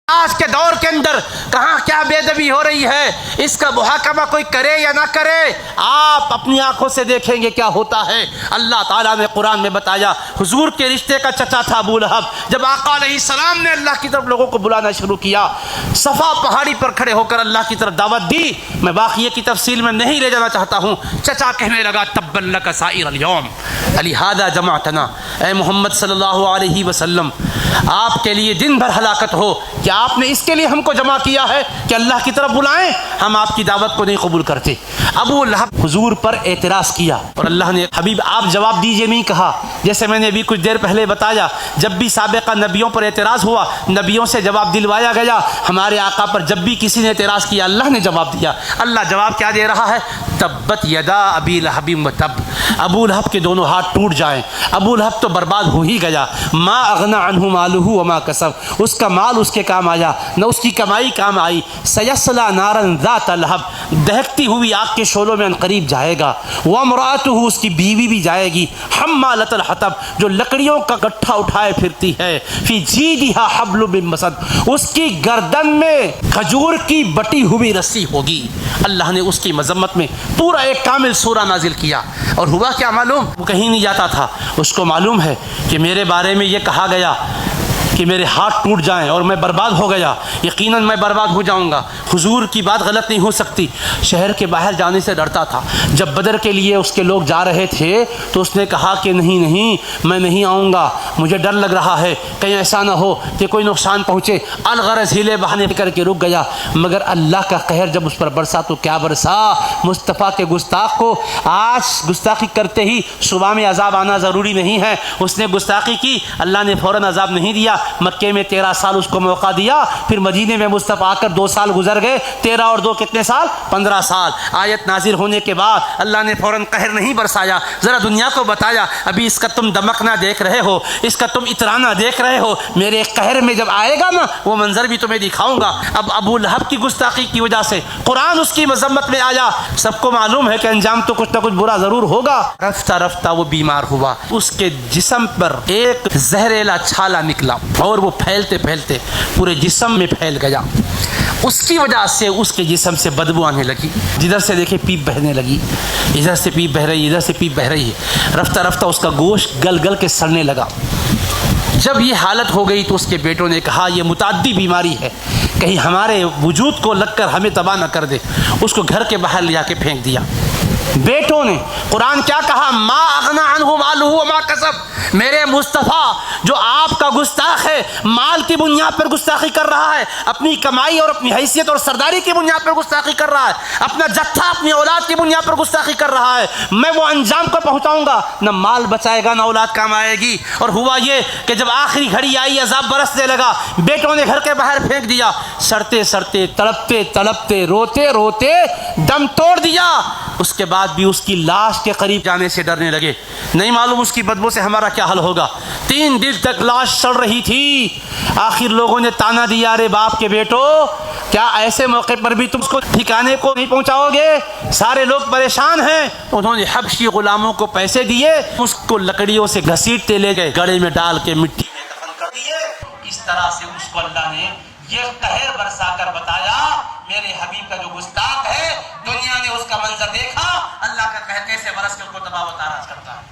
آج کے دور کے اندر کہاں کیا بے ادبی ہو رہی ہے، اس کا محاکمہ کوئی کرے یا نہ کرے، آپ اپنی آنکھوں سے دیکھیں گے کیا ہوتا ہے۔ اللہ تعالیٰ نے قرآن میں بتایا، حضور کے رشتے کا چچا تھا ابو لہب۔ جب آقا علیہ السلام نے اللہ کی طرف لوگوں کو بلانا شروع کیا، صفا پہاڑی پر کھڑے ہو کر اللہ کی طرف دعوت دی، میں واقعے کی تفصیل میں نہیں لے جانا چاہتا ہوں۔ چچا کہنے لگا تبا لک سائر الیوم لہذا جمعتنا، اے محمد صلی اللہ علیہ وسلم، آپ کے لیے دن بھر ہلاکت ہو کہ آپ نے اس کے لیے ہم کو جمع کیا ہے کہ اللہ کی طرف بلائیں، ہم آپ کی دعوت کو نہیں قبول کرتے۔ ابو لہب حضور پر اعتراض کیا اور اللہ نے حبیب آپ جواب دیجئے نہیں کہا۔ جیسے میں نے ابھی کچھ دیر پہلے بتایا، جب بھی سابقہ نبیوں پر اعتراض ہوا، نبیوں سے جواب دلوایا گیا۔ ہمارے آقا پر جب بھی کسی نے اعتراض کیا، اللہ نے جواب دیا۔ اللہ جواب کیا دے رہا ہے؟ تبت یدا ابی لہب وتب، ابو لہب کے دونوں ہاتھ ٹوٹ جائیں۔ ابو لہب تو برباد ہو ہی گیا۔ ما اغنى عنہ مالہ وما کسب، اس کا مال اس کے کام آیا نہ اس کی کمائی کام آئی۔ سیصلی نارا ذات لہب، دہکتی ہوئی آگ کے شعلوں میں عنقریب جائے گا۔ وامرأتہ، اس کی بیوی بھی جائے گی۔ حمالۃ الحطب، جو لکڑیوں کا گٹھا اٹھائے پھرتی ہے۔ فی جیدہا حبل من مسد، اس کی گردن میں کھجور کی بٹی ہوئی رسی ہوگی۔ اللہ نے اس کی مذمت میں پورا ایک کامل سورہ نازل کیا۔ اور ہوا کیا معلوم؟ وہ کہیں نہیں جاتا تھا، اس کو معلوم ہے کہ میرے بارے میں یہ کہا گیا کہ میرے ہاتھ ٹوٹ جائیں اور میں برباد ہو گیا، یقیناً میں برباد ہو جاؤں گا، حضور کی بات غلط نہیں ہو سکتی۔ شہر کے باہر جانے سے ڈرتا تھا۔ جب بدر کے لیے اس کے لوگ جا رہے تھے تو اس نے کہا کہ نہیں میں نہیں آؤں گا، مجھے ڈر لگ رہا ہے کہیں ایسا نہ ہو کہ کوئی نقصان پہنچے۔ الغرض ہیلے بہانے کر کے رک گیا، مگر اللہ کا قہر جب اس پر برسا تو کیا برسا؟ مصطفیٰ کے گستاخ کو آج گستاخی کرتے ہی صبح میں عذاب آنا ضروری نہیں ہے۔ اس نے گستاخی کی، اللہ نے فوراً عذاب نہیں دیا۔ مکے میں 13 سال اس کو موقع دیا، پھر مدینے میں مصطفیٰ آ کر 2 سال گزر گئے۔ 13 اور 2 کتنے سال؟ 15 سال۔ آیت نازل ہونے کے بعد اللہ نے فوراً قہر نہیں برسایا، ذرا دنیا کو بتایا ابھی اس کا تم دمکنا دیکھ رہے ہو، اس کا تم اترانا دیکھ رہے ہو، میرے قہر میں جب آئے گا نا وہ منظر بھی تمہیں دکھاؤں گا۔ اب ابو لہب کی گستاخی کی وجہ سے قرآن اس کی مذمت میں آیا۔ سب کو معلوم ہے کہ انجام تو کچھ نہ کچھ برا ضرور ہوگا۔ رفتہ رفتہ وہ بیمار ہوا، اس کے جسم پر ایک زہریلا چھالا نکلا اور وہ پھیلتے پھیلتے پورے جسم میں پھیل گیا۔ اس کی وجہ سے اس کے جسم سے بدبو آنے لگی، جدھر سے دیکھے پیپ بہنے لگی، ادھر سے پیپ بہ رہی ہے، ادھر سے پیپ بہ رہی ہے۔ رفتہ رفتہ اس کا گوشت گل گل کے سڑنے لگا۔ جب یہ حالت ہو گئی تو اس کے بیٹوں نے کہا یہ متعدی بیماری ہے، کہیں ہمارے وجود کو لگ کر ہمیں تباہ نہ کر دے۔ اس کو گھر کے باہر لے جا کے پھینک دیا۔ بیٹوں نے قرآن کیا کہا؟ ما اغنى عنہ مالہ وما کسب، میرے مصطفیٰ جو آپ کا گستاخ ہے، مال کی بنیاد پر گستاخی کر رہا ہے، اپنی کمائی اور اپنی حیثیت اور سرداری کی بنیاد پر گستاخی کر رہا ہے، اپنا جتھا اپنی اولاد کی بنیاد پر گستاخی کر رہا ہے، میں وہ انجام کو پہنچاؤں گا، نہ مال بچائے گا نہ اولاد کام آئے گی۔ اور ہوا یہ کہ جب آخری گھڑی آئی، عذاب برسنے لگا، بیٹوں نے گھر کے باہر پھینک دیا۔ سڑتے سڑتے، تڑپتے تڑپتے، روتے روتے دم توڑ دیا۔ اس کے بعد بھی اس کی لاش کے قریب جانے سے ڈرنے لگے، نہیں معلوم اس کی بدبو سے ہمارا کیا حل ہوگا۔ 3 دن تک لاش سڑ رہی تھی۔ آخر لوگوں نے تانا دیا، ارے باپ کے بیٹو، کیا ایسے موقع پر بھی تم اس کو ٹھکانے کو نہیں پہنچاؤ گے؟ سارے لوگ پریشان ہیں۔ انہوں نے حبشی غلاموں کو پیسے دیے، اس کو لکڑیوں سے گھسیٹتے لے گئے، گڑے میں ڈال کے مٹی میں دفن کر دیے۔ اس طرح سے اس کو اللہ نے یہ قہر برسا کر بتایا، میرے حبیب کا جو گستاخ ہے، دنیا نے اس کا منظر دیکھا، اللہ کا قہر کیسے برس کے اس کو تباہ و تاراج کرتا ہے۔